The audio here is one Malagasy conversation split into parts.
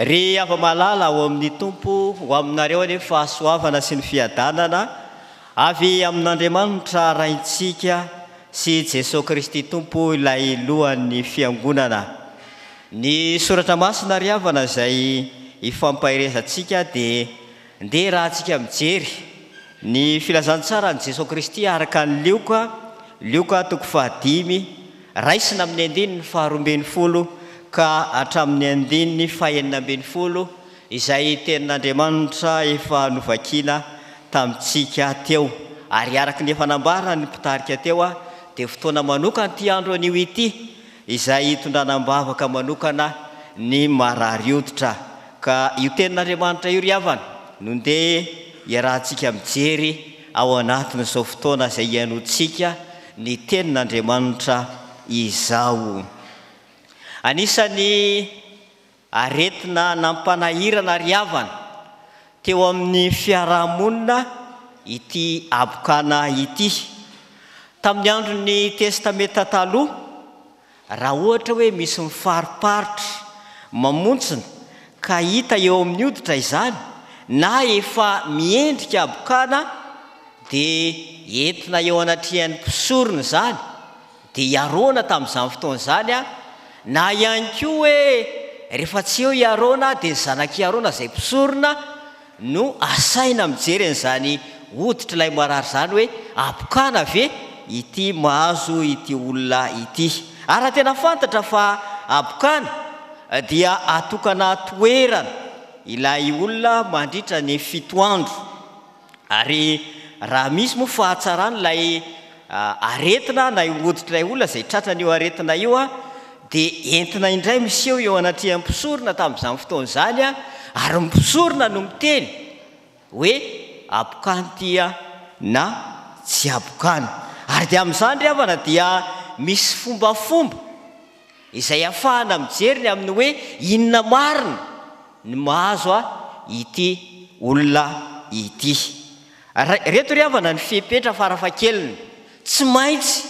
Ry ava-malala ao amin'ny tompo ho aminareo ane fahasoavana sy ny fiadanana avy amin'Andriamanitra raintsika sy Jesosy Kristy tompo ilay lohan'ny fiangonana. Ny soratra masina ry havana izay ifampahirezantsika dia ndeha raha antsika mijery ny filazantsara ny Jesosy Kristy araka ny Lioka toko 5 raisina amin'ny andininy 12 ka hatramin'ny andininy 19 izay tenin'Andriamanitra efa novakina tamintsika teo. Ary araka ny efa nambara ny mpitarika teo dia fotoana manokana ty andro anio ity izay hitondranam-bavaka manokana ny marary hoditra. Ka io tenin'Andriamanitra io ry havana no ndeha iarahantsika mijery ao anatin'izao fotoana izay hianotsika ny tenin'Andriamanitra izao. Anisany aretina nampanahirana ry havana teo amin'ny fiarahamonina ity abokana ity. Tamin'ny andron'ny testameta taloha, raha ohatra hoe misy mifariparitra mamontsina ka hita eo amin'ny hoditra izany na efa miendrika abokana dia entina eo anatrihan'ny mpisorona zany dia iarona tamin'izany fotoana zany na ihany koa hoe rehefa tsy eo iarona dia ny zanak-iarona izay mpisorona no asaina mijery an'izany hoditra ilay marary zany hoe abokana ve ity mahazo ity olona ity. Ary tena fantatra fa abokana dia atokana toerana ilay olona mandritra ny 7 andro. Ary raha misy moa fahatsarana ilay aretina na io hoditra ilay olona izay tratrana io aretina io dia entina indray miseho eo anatrihan'ny mpisorona tamin'izany fotoana izany ary mpisorona no miteny hoe abokana tia na tsy abokana. Ary dia amin'izany ry havana dia misy fombafomba izay ahafahana mijery ny amin'ny hoe inona marina ny mahazo ity olona ity. Reto ry havana ny fipetra farafahakeliny tsy maintsy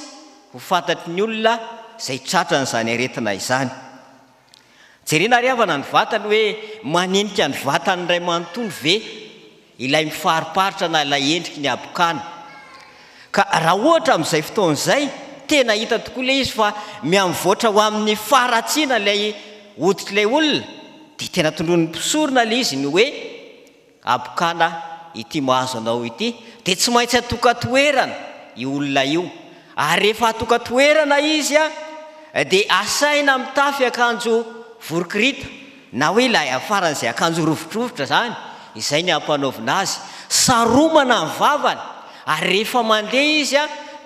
ho fantatry ny olona izay tratrana izany aretina izany. Jerena ry havana ny vatany hoe manenika ny vatany iray manontolo ve ilay mifariparitra na ilay endriky ny abokana. Ka raha ohatra amin'izay fotoana izay tena hita tokoa ilay izy fa miamivoatra ho amin'ny faratsiana ilay hoditra ilay olona dia tena tondron'ny mpisorona ilay izy ny hoe abokana ity mahazo anao ity dia tsy maintsy atoka-toerana io olona io. Ary rehefa atoka-toerana izy dia asaina mitafy akanjo vorokrita na hoe ilay afaran'izay akanjo rovitrovotra zany izay ny ampanaovina azy, saromana ny vavany. Ary rehefa mandeha izy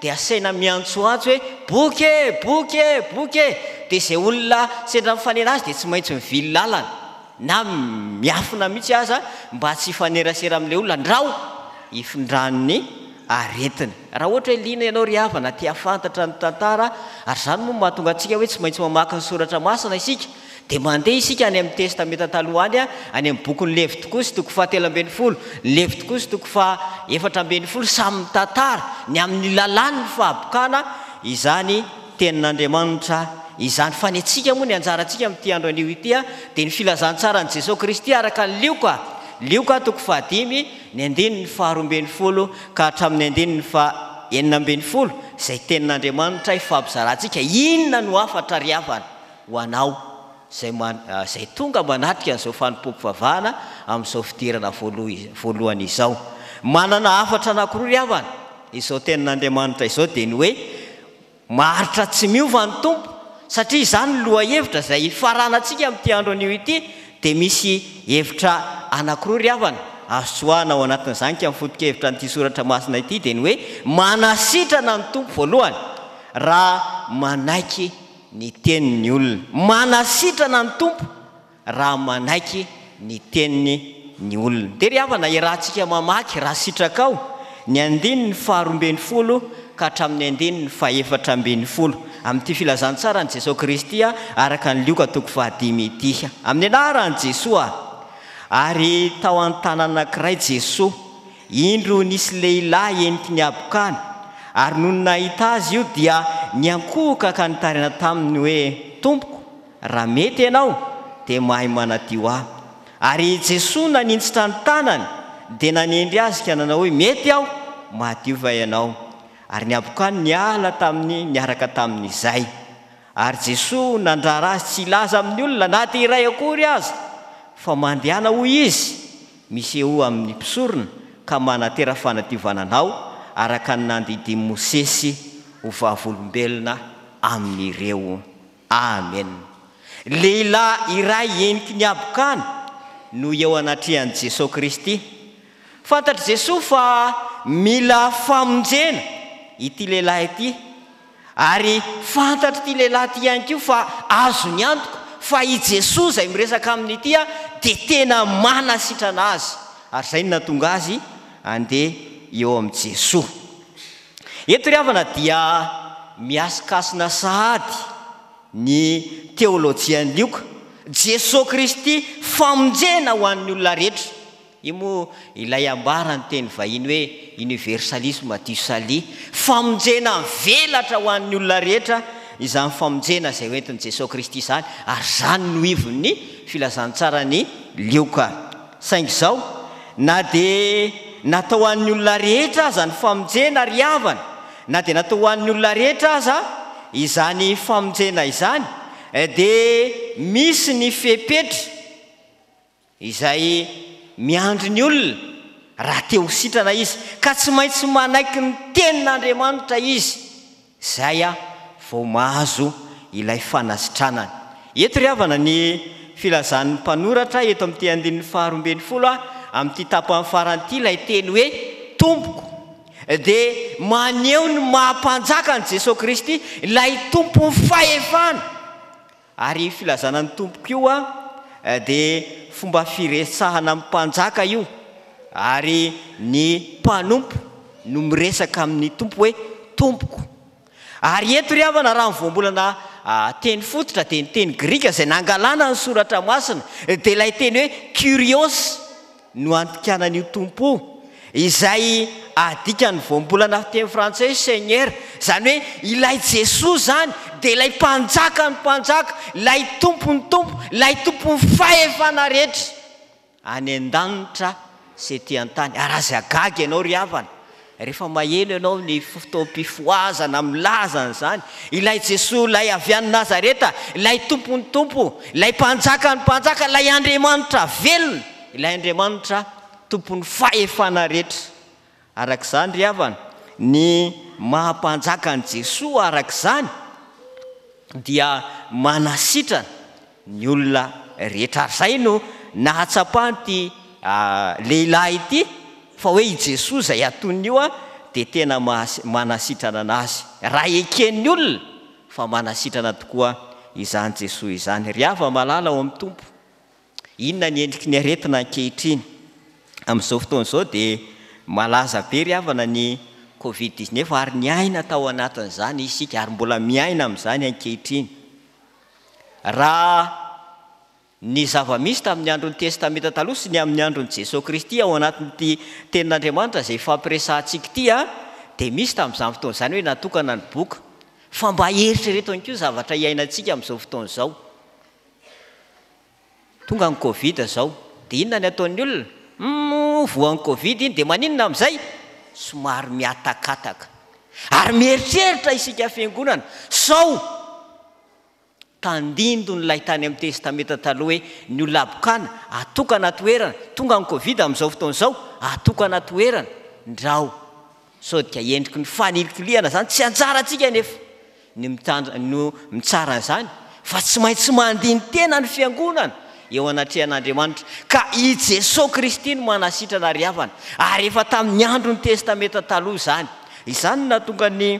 dia asaina miantsoantso hoe boke dia izay olona sendra mifanena azy dia tsy maintsy mivily lalana na miafina mihitsy aza mba tsy hifanerasera amin'ilay olona ndrao ifindran'ny aretina. Raha ohatra hoe liana ianao ry havana tia fantatra ny tantara ary zany moa mahatonga antsika hoe tsy maintsy mamaky ny soratra masina isika dia mandeha isika any amin'ny testameta taloha any any amin'ny boky ny Levitikosy toko 17, Levitikosy toko 14 samy mitantara ny amin'ny lalàny ny fahabokana izany tenin'Andriamanitra izany. Fa ny antsika moa ny anjarantsika amin'ity andro anio ity dia ny filazantsara ny Jesosy Kristy araka ny Lioka toko 5 ny andininy 12 ka hatramin'ny andininy 19 izay tenin'Andriamanitra ifampizarantsika inona no afatra ry havana ho anao izay tonga manatrika an'izao fanompoam-pivavahana amin'izao fidirana voalohany izao. Manana afatra anankiroa ry havana izao tenin'Andriamanitra izao dia ny hoe maharitra tsy miova ny tompo satria izany ny loha hevitra izay faranantsika amin'ity andro anio ity dia misy hevitra anankiroa ry havana azoana ao anatin'izany ka mifotoka-hevitra n'ity soratra masina ity dia ny hoe manasitrana ny tompo voalohany raha manaiky ny tenin'ny olona. Manasitrana ny tompo raha manaiky ny tenin'ny olona. Dia ry havana iarahantsika mamaky raha sitraka ao ny andininy 12 ka hatramin'ny andininy 14 amin'ity filazantsara ny Jesosy Kristy araka ny Lioka toko 5 ity amin'ny anaran'i Jesosy. Ary tao an-tanàna anankiray Jesosy indro nisy lehilahy eniky ny abokana ary noho nahita azy io dia niankohoka ka nitarina taminy hoe tompoko raha mety ianao dia mahay manadio ahy Ary Jesosy nanintsitra ny tanany dia nanendry azy ka nanao hoe mety aho, mahadiova ianao. Ary ny abokany niala niaraka tamin'izay. Ary Jesosy nandrara azy tsy ilaza amin'ny olona na ty iray akory azy, fa mandehana hoy izy misy eo amin'ny mpisorona ka manatera fanadiovananao araka ny nandidi Mosesy ho vavolombelona amin'ireo. Amen. Lehilahy iray eniky ny abokany no eo anatrehan'i Jesosy Kristy. Fantatr' Jesosy fa mila famonjena ity lehilahy ity, ary fantatr' ity lehilahy ity ihany koa fa azo ny antoka fa i Jesosy izay miresaka amin'ity dia tena manasitrana azy, ary izay no nahatonga azy andeha eo amin'i Jesosy. Eto ry havana dia miasikasina sahady ny teolojian'ny lioka. Jesosy Kristy famonjena ho an'ny olona rehetra. Io moa ilay ambarany teny vahiny hoe universalisme du salut, famonjena velatra ho an'ny olona rehetra, izany famonjena izay hoentin'i Jesosy Kristy izany, ary izany no ivon'ny filazantsarany lioka. Saingy izao, na dia natao an'ny olona rehetra aza ny famonjena ry havana, na dia natao an'ny olona rehetra aza izany famonjena izany, dia misy ny fepetra izay miandry ny olona raha te ho sitrana izy, ka tsy maintsy manaiky ny tenin'Andriamanitra izy, izay vao mahazo ilay fanasitranany. Eto ry havana ny filazan'ny mpanoratra eto amin'ity andininy 12 amin'ity tapany faran'ity ilay teny hoe tompoko, dia maneho ny mahampanjaka ny Jesosy Kristy ilay tompo ny fahefana. Ary filazana ny tompoko io dia fomba firesahana amin'ny mpanjaka io, ary ny mpanompo no miresaka amin'ny tompo hoe tompoko. Ary eto ry havana raha mivoambolana teny fototra dia ny teny grika izay nangalana ny soratra masina, dia ilay teny hoe kurios no antokanan'io tompo, izay adika ny voambolana teny frantsay seigneur, izany hoe ilay Jesosy zany dia ilay mpanjaka ny mpanjaka, ilay tompo ny tompo, ilay tompo ny fahefana rehetra any an-danitra sy ety an-tany. Ary aza gaga ianao ry havana rehefa maheno ianao ny fotoam-pifoazana milazana izany, ilay Jesosy ilay avy any Nazareta, ilay tompo ny tompo, ilay mpanjaka ny mpanjaka, ilay Andriamanitra velona, ilay Andriamanitra tompo ny fahefana rehetra. Arak'izany ry havana, ny mahampanjaka ny Jesosy arak'izany dia manasitrana ny olona rehetra. Izay no nahatsapany lehilahy ity fa hoe i Jesosy izay atoniny io dia tena manasitrana anazy. Raha eken'ny olona fa manasitrana tokoa izany Jesosy izany. Ry hava malala ao amin'ny tompo. Inona ny endriky ny aretina ankehitriny amin'izao fotoan'izao dia malaza be ry havana ny Covid-19 ary ny aina tao anatin'izany isika, ary mbola miaina amin'izany ankehitriny. Raha ny zava-misy tamin'ny andron'ny testamenta taloha sy ny amin'ny andron'i Jesosy Kristy ao anatin'ity tenin'Andriamanitra izay fampiresantsika ity dia misy tamin'izany fotoan'izany hoe natokana ny boka, fa mba eritrereto ihany koa zavatra iainantsika amin'izao fotoan'izao. Tonga ny Covid izao, dia inona ny ataon'ny olona? Voan'ny Covid iny dia maninona amin'izay? Somary miatakataka. Ary mieritreritra isika fiangonana, sao tandindony ilay tany amin'ny testamenta taloha hoe ny olona abokana atokana toerana, tonga ny Covid amin'izao fotoan'izao atokana toerana, ndrao sao dia endriky ny fanilikiliana zany, tsy anjarantsika nefa no mitsara izany, fa tsy maintsy mandiny tena ny fiangonana eo anatrehan'Andriamanitra. Ka i Jesosy Kristy no manasitrana ry havana, ary efa tamin'ny andron'ny testamenta taloha izany. Izany no nahatonga ny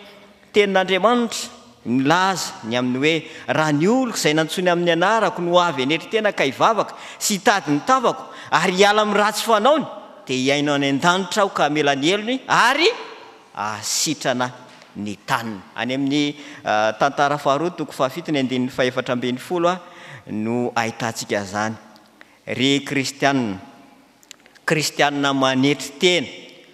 tenin'Andriamanitra milaza ny amin'ny hoe raha ny olo izay nantsony amin'ny anarako no avy enetry tena ka hivavaka sy hitady ny tavako ary hiala amin'ny ratsy fanaony, dia hiaino any an-danitra aho ka hamela ny elony ary sitrana ny taniny. Any amin'ny tantara faharoa toko 7:4 no ahitantsika zany. Ry kristianina manetry tena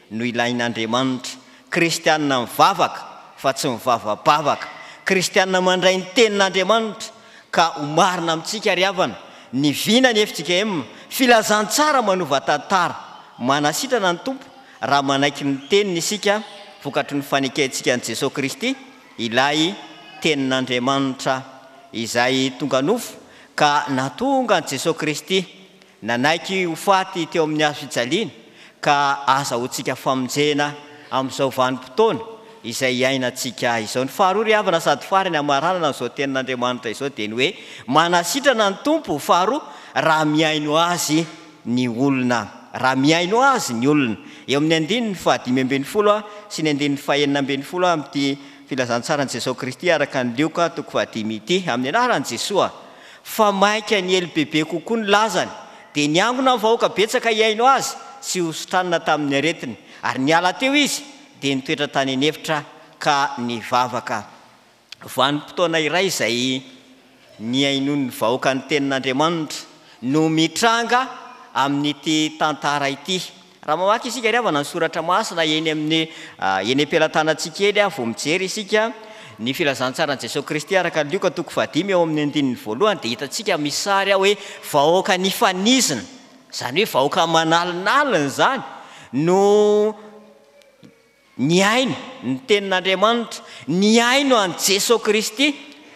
no ilain'Andriamanitra, kristianina mivavaka fa tsy mivavabavaka, kristianina mandray ny tenin'Andriamanitra ka ho marina amintsika ry havana ny vina ny FJKM filazantsara manova tantara manasitrana ny tompo raha manaiky ny teniny isika vokatry ny fanekentsika ny Jesosy Kristy ilay tenin'Andriamanitra izay tonga nofo ka natonga ny Jesosy Kristy nanaiky ho faty teo amin'ny hazo fijaliana ka azahoantsika famonjena amin'izao vanim-potoana izay iainantsika izao. Ny faharoa ry havana sady farany amaranana n'izao tenin'Andriamanitra izao dia ny hoe manasitrana ny tompo. Faharoa, raha miaino azy ny olona, raha miaino azy ny olona. Eo amin'ny andininy fahadimy ambin'ny folo sy ny andininy fahaenina ambin'ny folo amin'ity filazantsara ny Jesosy Kristy araka ny Lioka toko fahadimy ity amin'ny anaran'i Jesosy. Fa maika ny elo bebe kokoa ny lazany dia niangona ny vahoaka betsaka hiaino azy sy hosotranina tamin'ny aretiny, ary niala teo izy dia nitoetra tany anefitra ka nivavaka. Vanim-potoana iray izay niainon'ny vahoaka ny tenin'Andriamanitra no mitranga amin'ity tantara ity. Raha mamaky isika ry havana ny soratra masina eny amin'ny eny am-pelantanantsika ely vao mijery isika ny filazantsara ny Jesosy Kristy araka ny Lioka toko fahadimy eo amin'ny andininy voalohany dia hitantsika misy sary hoe vahoaka nifanizina, izany hoe vahoaka manalinalina zany no niaino ny tenin'Andriamanitra, niaino an'i Jesosy Kristy.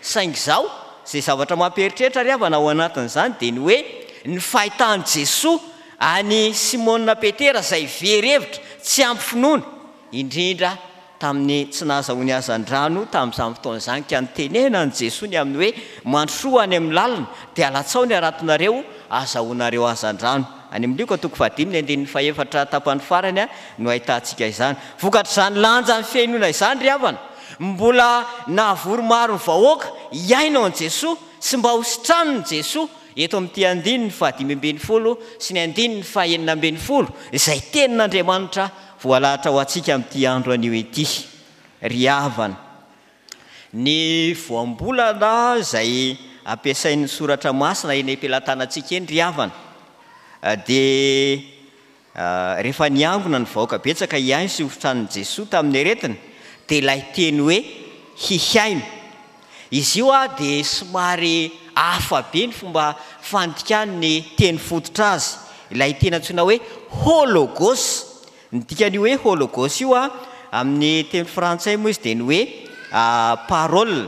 Saingy izao izay zavatra mamperitreritra ry havana ao anatin'izany dia ny hoe ny fahitany Jesosy any Simona Petera izay very hevitra tsy ampy finoana indrindra tamin'ny tsy nahazahoany hazan-drano tamin'izany fotoana izany ka nitenena ny Jesosy ny amin'ny hoe mandrosoa any amin'ny lalina dia alatsao ny aratonareo azahoanareo hazan-drano. Any amin'ny Lioka toko fahadimy ny andininy fahaefatra tapany farany no ahitantsika izany. Vokatr'izany lanja ny fiainoana izany ry havana mbola nahavory maro ny vahoaka hiaino an'i Jesosy sy mba hositranony Jesosy eto amin'ity andininy fahadimy ambin'ny folo sy ny andininy fahaenina ambin'ny folo izay tenin'Andriamanitra voalahatra ho antsika amin'ity andro anio ity. Ry havana, ny voambolana izay ampiasain'ny soratra masina eny am-pelantanantsika eny ry havana dia rehefa niangona ny vahoaka betsaka hiaino sy hositran'ny Jesosy tamin'ny aretina dia ilay teny hoe hihaino. Izy io dia somary hafa be ny fomba fandikany ny teny fototra azy, ilay teny antsoina hoe hologos. Ny dikan'io hoe hologos io amin'ny teny frantsay moa izy dia ny hoe parole.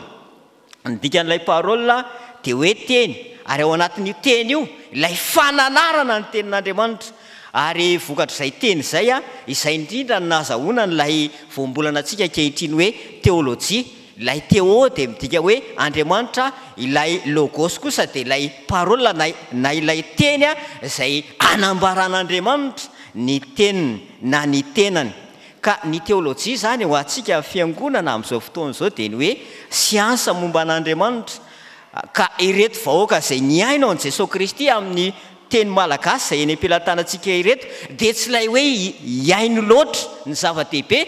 Ny dikan'ilay parole dia hoe teny, ary ao anatin'io teny io ilay fananarana ny tenin'Andriamanitra. Ary vokatr'izay teny izay izay indrindra ny nahazahoana n'ilay voambolana antsika ankehitriny hoe teolojia. Ilay teo dia midika hoe Andriamanitra, ilay logos kosa dia ilay parole na ilay teny izay anambaran'Andriamanitra ny teniny na ny tenany. Ka ny teolojia zany ho antsika fiangonana amin'izao fotoana izao dia ny hoe siansa momba an'Andriamanitra. Ka ireto vahoaka izay niaino an'i Jesosy Kristy amin'ny teny malagasy izay eny am-pelantanantsika ireto dia tsy ilay hoe hiaino loatra ny zava-dehibe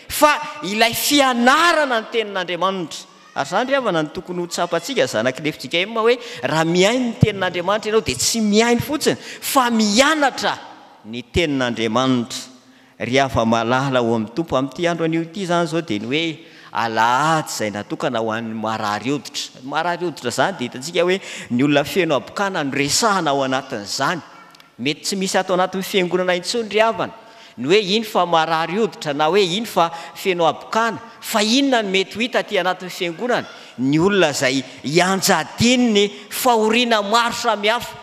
fa ilay fianarana ny tenin'Andriamanitra. Ary izany ry havana ny tokony ho tsapantsika zanaky ny FJKM hoe raha miaino ny tenin'Andriamanitra ianao dia tsy miaino fotsiny fa mianatra ny tenin'Andriamanitra. Ry hava malala ho amin'ny tompo amin'ity andro anio ity zany zao dia ny hoe alahady izay natokana ho an'ny marary hoditra. Marary hoditra zany dia hitantsika hoe ny olona feno abokana no resahana ao anatin'izany. Mety tsy misy ato anatin'ny fiangonana intsony ry havana ny hoe iny fa marary hoditra na hoe iny fa feno abokana, fa inona no mety ho hita aty anatin'ny fiangonana? Ny olona izay hianjadiny ny fahoriana maro samihafa.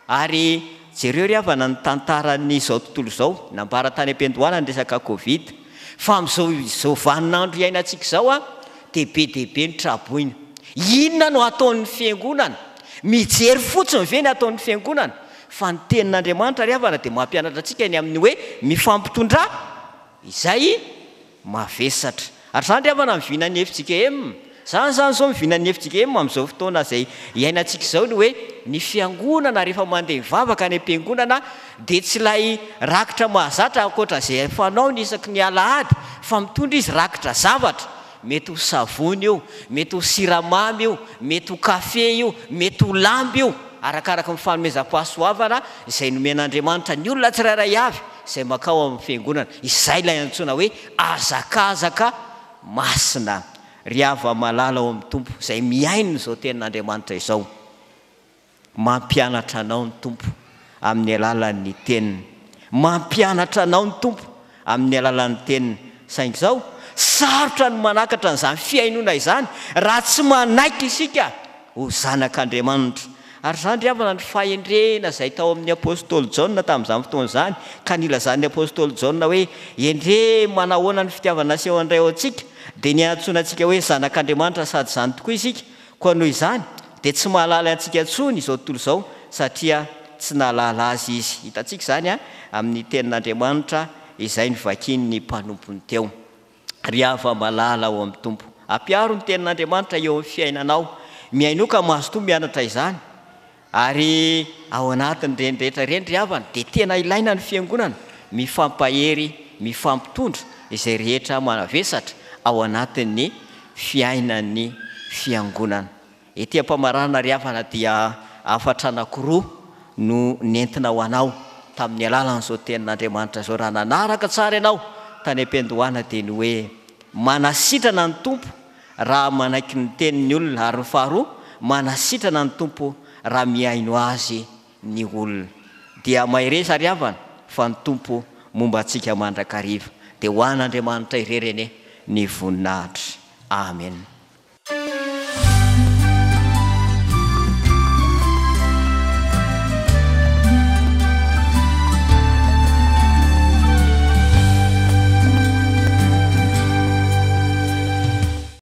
Ary jereo ry havana ny tantaran'izao tontolo izao nambara tany am-piandohana ny resaka Covid. Fa amin'izao vaninandro iainantsika izao dia be dehibe ny traboina. Inona no ataon'ny fiangonana? Mijery fotsiny ve ny ataon'ny fiangonana? Fa ny tenin'Andriamanitra ry havana dia mampianatra antsika ny amin'ny hoe mifampitondrà. Izay mavesatra. Ary izany ry havana mivinan'ny FJKM. Zany zao mivinan'ny FJKM amin'izao fotoana izay iainantsika izao ny hoe ny fiangonana rehefa mandeha mivavaka any am-piangonana dia tsy ilay rakitra mahazatra ankoatran'izay fanao ny isaky ny alahady fa mitondra izy rakitra zavatra. Mety ho savony io, mety ho siramamy io, mety ho kafe io, mety ho lamby io, arakaraka ny fanomezam-pahasoavana izay nomen'Andriamanitra ny olona tsirairay avy izay makao amin'ny fiangonana. Izay ilay antsoina hoe azakazaka masina. Ry hava malala ao amin'ny tompo izay miaino izao tenin'Andriamanitra izao. mampianatra anao ny tompo amin'ny alalan'ny teniny, mampianatra anao ny tompo amin'ny alalan'ny teniny. Saingy izao sarotra ny manakatra n'izany fiainoana izany raha tsy manaiky isika ho zanak'Andriamanitra. Ary izany ry havana ny fahendrena izay tao amin'ny apôstôly Jaona tamin'izany fotoana izany, ka nilazan'ny apôstôly Jaona hoe endre manahoana ny fitiavana aseho andray ao antsika dia ny antsoina antsika hoe zanak'Andriamanitra sady izany tokoa isika. Koa noho izany dia tsy mahalala antsika intsony izao tontolo izao satria tsy nahalala azy izy. Hitantsika izany amin'ny tenin'Andriamanitra izay novakian'ny mpanompon'ny teo. Ry hava malala ao amin'ny tompo, ampiaro ny tenin'Andriamanitra eo amin'ny fiainanao, miaino ka mahazo toa mianatra izany. Ary ao anatin'ny reny rehetra reny ry havana dia tena ilaina ny fiangonana mifampahery, mifampitondra izay rehetra manavesatra ao anatin'ny fiainan'ny fiangonana. Ety am-pamarana ry havana dia afatra anankiroa no nentina ho anao tamin'ny alalan'izao tenin'Andriamanitra izao. Raha nanaraka tsara ianao tany am-piandohana dia ny hoe manasitrana ny tompo raha manaiky ny tenin'ny olona, ary ny faharoa manasitrana ny tompo raha miaino azy ny olona. Dia mahiresa ry havana fa ny tompo momba antsika mandrakariva. Dia ho an'Andriamanitra ireny ny voninahitra. Amen.